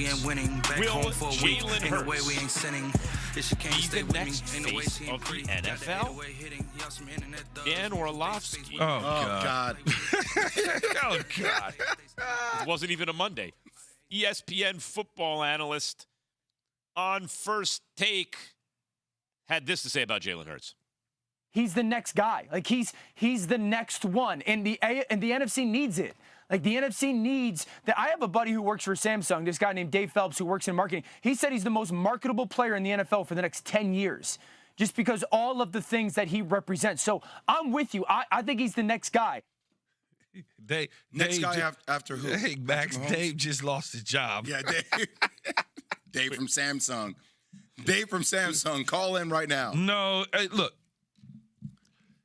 We ain't winning. Back Will home for a week. Jalen Ain't no way Hurts we ain't sinning. If she can't be stay the with me, next ain't no way face she of ain't the free. NFL? Dan Orlovsky. Oh, God. Oh, God. It wasn't even a Monday. ESPN football analyst on First Take had this to say about Jalen Hurts. He's the next guy. Like he's the next one, and the NFC needs it. Like the NFC needs that. I have a buddy who works for Samsung. This guy named Dave Phelps who works in marketing. He said he's the most marketable player in the NFL for the next 10 years, just because all of the things that he represents. So I'm with you. I think he's the next guy. Next guy after who? Hey, Max, Dave just lost his job. Yeah, Dave. Dave from Samsung. Dave from Samsung, call in right now. No, hey, look,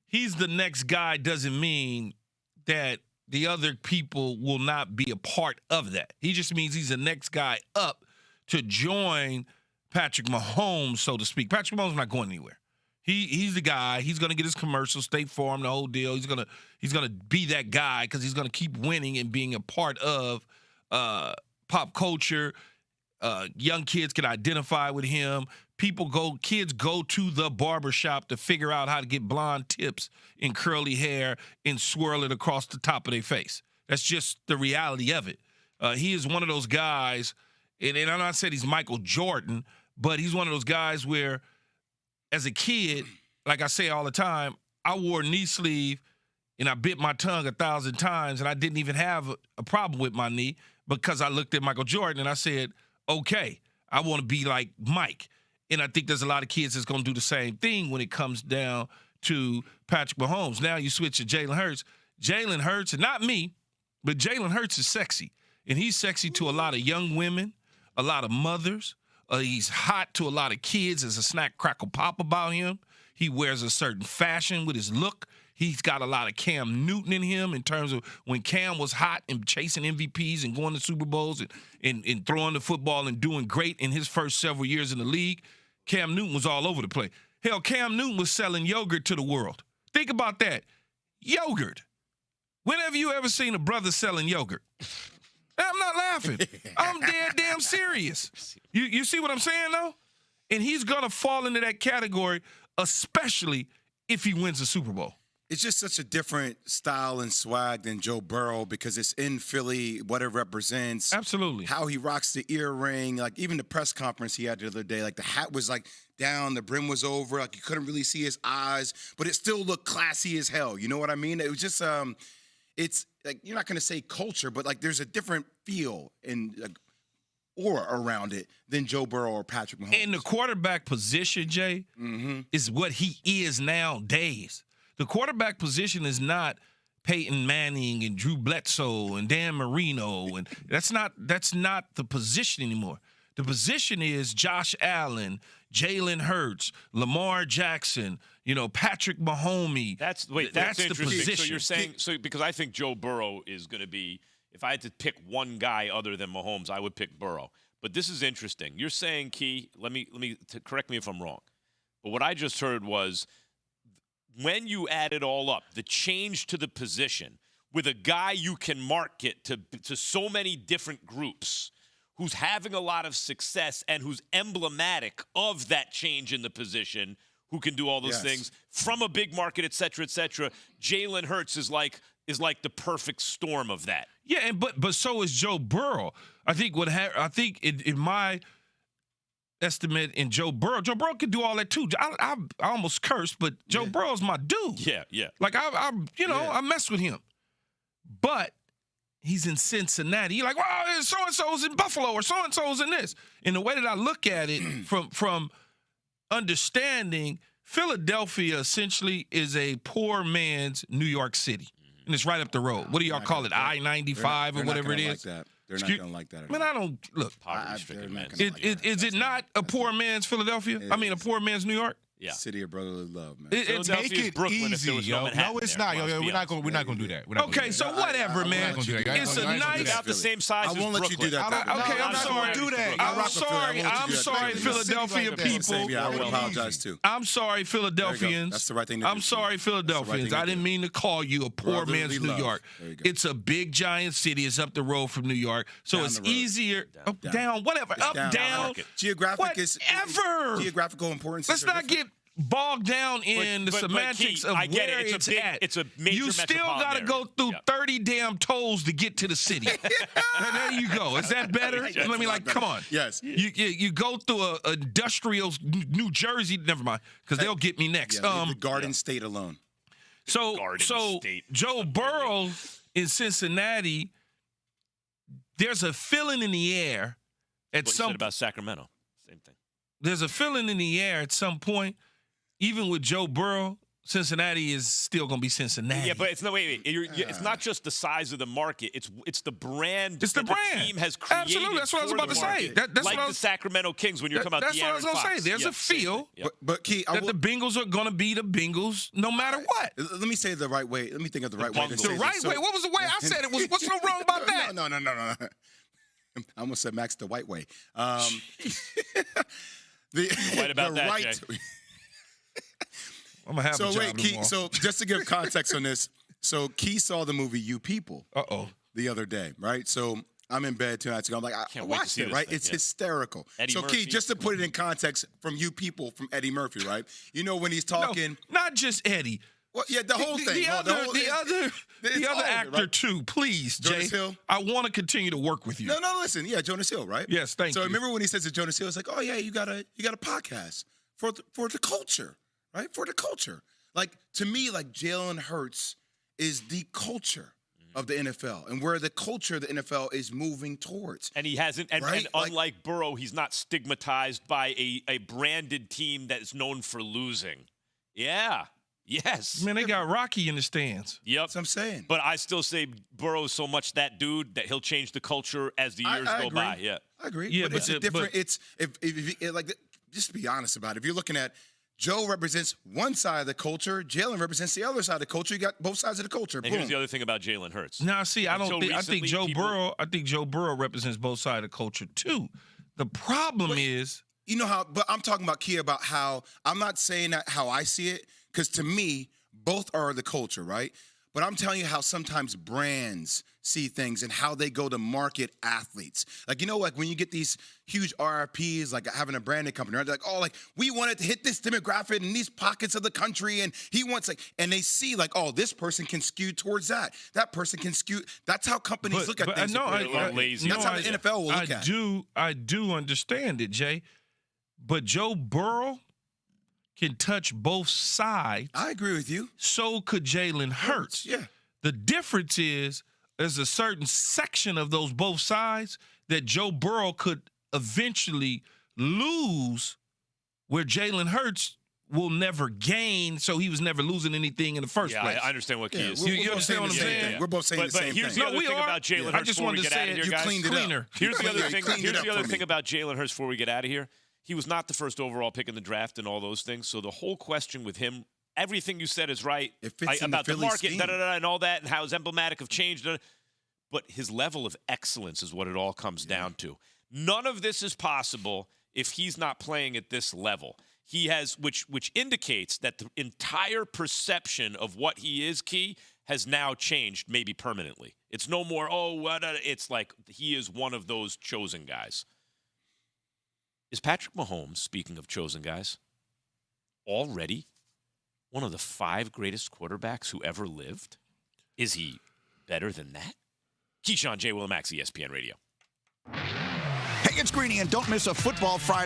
he's the next guy doesn't mean that the other people will not be a part of that. He just means he's the next guy up to join Patrick Mahomes, so to speak. Patrick Mahomes not going anywhere. He's the guy. He's going to get his commercial, State Farm, the whole deal. He's gonna be that guy because he's going to keep winning and being a part of pop culture. Young kids can identify with him. Kids go to the barbershop to figure out how to get blonde tips and curly hair and swirl it across the top of their face. That's just the reality of it. He is one of those guys, and I'm not saying he's Michael Jordan, but he's one of those guys where, as a kid, like I say all the time, I wore a knee sleeve and I bit my tongue 1,000 times, and I didn't even have a problem with my knee because I looked at Michael Jordan and I said, okay, I want to be like Mike. And I think there's a lot of kids that's going to do the same thing when it comes down to Patrick Mahomes. Now you switch to Jalen Hurts. Jalen Hurts, and not me, but Jalen Hurts is sexy. And he's sexy to a lot of young women, a lot of mothers. He's hot to a lot of kids. There's a snack crackle pop about him. He wears a certain fashion with his look. He's got a lot of Cam Newton in him in terms of when Cam was hot and chasing MVPs and going to Super Bowls and throwing the football and doing great in his first several years in the league. Cam Newton was all over the place. Hell, Cam Newton was selling yogurt to the world. Think about that. Yogurt. When have you ever seen a brother selling yogurt? I'm not laughing. I'm damn serious. You see what I'm saying, though? And he's going to fall into that category, especially if he wins the Super Bowl. It's just such a different style and swag than Joe Burrow because it's in Philly, what it represents. Absolutely. How he rocks the earring. Like, even the press conference he had the other day, like, the hat was, like, down, the brim was over. Like, you couldn't really see his eyes, but it still looked classy as hell. You know what I mean? It was just, it's, like, you're not going to say culture, but, like, there's a different feel and, like, aura around it than Joe Burrow or Patrick Mahomes. And the quarterback position, Jay, is what he is nowadays. The quarterback position is not Peyton Manning and Drew Bledsoe and Dan Marino, and that's not the position anymore. The position is Josh Allen, Jalen Hurts, Lamar Jackson, Patrick Mahomes. That's the position. So you're saying because I think Joe Burrow is going to be. If I had to pick one guy other than Mahomes, I would pick Burrow. But this is interesting. You're saying, Key. Let me correct me if I'm wrong. But what I just heard was, when you add it all up, the change to the position with a guy you can market to so many different groups, who's having a lot of success and who's emblematic of that change in the position, who can do all those things from a big market, et cetera, Jalen Hurts is like the perfect storm of that. Yeah, but so is Joe Burrow. I think in my estimate in Joe Burrow could do all that too. I almost cursed, but Joe Burrow's my dude. Yeah. Like I mess with him, but he's in Cincinnati. You're like, well, so and so's in Buffalo or so and so's in this. And the way that I look at it from understanding, Philadelphia essentially is a poor man's New York City, and it's right up the road. What do y'all call it? I-95 or whatever it is. They're not going to like that at all. Man, I don't look. Poverty-stricken man. Is it not a poor man's Philadelphia? I mean, a poor man's New York? Yeah. City of brotherly love, man. It's Philadelphia Make is it Brooklyn if there easy, was no yo. Manhattan No, it's there. not, yo. Let's Yo, be we're not honest. gonna do that. We're not gonna Okay, do so that. whatever, man. gonna do that. It's I a ain't gonna do nice. that. About the same size I as won't let you do Brooklyn. that. Okay, I'm sorry. do that. I I'm rock with Philly. I sorry. won't let you I'm do that. sorry, It's Philadelphia like that. the same. people. Yeah, I would Well, apologize too. I'm sorry, There you go. Philadelphians. That's the right thing to do. I'm sorry, Philadelphians. to I didn't do. mean to call you a poor Brotherly man's New love. York. There you go. It's a big giant city. It's up the road from New York, so Down it's the road. easier. Up, Down. down, whatever. It's Up, down. Geographic is Whatever. geographical importance. Let's not get bogged down in the but semantics Key, of I get where it. it's It's a big- at. it's a major You still got to metropolitan go area. through Yep. 30 damn tolls to get to the city. There you go. Is that better? That's Let me a lot come better. on. Yes. You go through a industrial New Jersey. Never mind, because they'll get me next. Yeah, the Garden State alone. So Garden State. Joe Burrow in Cincinnati, there's a feeling in the air at What you some said about Sacramento. Same thing. there's a feeling in the air at some point, even with Joe Burrow, Cincinnati is still going to be Cincinnati. Yeah, but it's no wait. It's not just the size of the market. It's the brand. It's the that brand. The team has created. Absolutely, that's what I was for about the to say. market. That's like what I the was- Sacramento Kings when you're talking about That's what I was De'Aaron going to say. Fox. There's Yeah, a same feel thing. Yep. But Key, that the Bengals are going to be the Bengals no matter what. let me say it the right way. Let me think of the right way to Bungles. say The this. right way? What was the way I said it? What's so wrong about that? No. I almost said Max the white way. White about the that, right. Jay. I'm going to have So a job wait, Key. tomorrow. So just to give context on this, so Key saw the movie You People Uh-oh. the other day, right? So I'm in bed 2 nights ago. I'm like, I Can't wait to watched see it, this right? thing, It's yeah. hysterical. Eddie so Murphy. Key, just to put it in context from You People from Eddie Murphy, right? You know when he's No, talking. not just Eddie. Well, yeah, the whole thing. The other it's all of it, actor right? too, please, Jonas Jay. Hill? I want to continue to work with you. No, listen. Yeah, Jonas Hill, right? Yes, thank so you. remember when he says to Jonas Hill, it's like, oh yeah, you got a podcast for the culture, right? For the culture. Like to me, like Jalen Hurts is the culture of the NFL and where the culture of the NFL is moving towards. And he hasn't. And, Right? and unlike Burrow, he's not stigmatized by a branded team that is known for losing. Yeah. Yes. Man, they got Rocky in the stands. Yep. That's what I'm saying. But I still say Burrow's so much that dude that he'll change the culture as the years I go agree. by. Yeah. I agree. Yeah, but it's a but- different. It's if like just be honest about it. If you're looking at Joe represents one side of the culture, Jalen represents the other side of the culture. You got both sides of the culture. And Boom. here's the other thing about Jalen Hurts. Now, see, I Until don't think. I think recently, Joe people- Burrow. I think Joe Burrow represents both sides of the culture too. The problem is, You know how, but I'm talking about Kia about how I'm not saying that how I see it, because to me, both are the culture, right? But I'm telling you how sometimes brands see things and how they go to market athletes. Like, you know, like when you get these huge RFPs, like having a branding company, right? They're like, oh, like we wanted to hit this demographic in these pockets of the country. And he wants and they see like, oh, this person can skew towards that. That person can skew. That's how companies look at things. a little lazy. That's how the NFL will look at it. I do understand it, Jay. But Joe Burrow can touch both sides. I agree with you. So could Jalen Hurts. Yeah. The difference is there's a certain section of those both sides that Joe Burrow could eventually lose where Jalen Hurts will never gain, so he was never losing anything in the first Yeah, place. I understand what Key is we're saying. You both understand saying what the I'm same saying? thing. We're both saying But the same here's thing. the other thing about Jalen I Hurts just before we wanted to get say out of it. here, You guys. cleaned it up. Cleaner. Here's the other You thing. cleaned it Here's up the other for thing me. about Jalen Hurts before we get out of here. He was not the first overall pick in the draft and all those things. So the whole question with him, everything you said is right. It fits in the about the Philly market, scheme. and all that, and how it's emblematic of change. But his level of excellence is what it all comes down to. None of this is possible if he's not playing at this level. He has, which indicates that the entire perception of what he is, Key, has now changed, maybe permanently. It's no more, it's like he is one of those chosen guys. Is Patrick Mahomes, speaking of chosen guys, already one of the 5 greatest quarterbacks who ever lived? Is he better than that? Keyshawn J. Willimax, ESPN Radio. Hey, it's Greeny, and don't miss a Football Friday.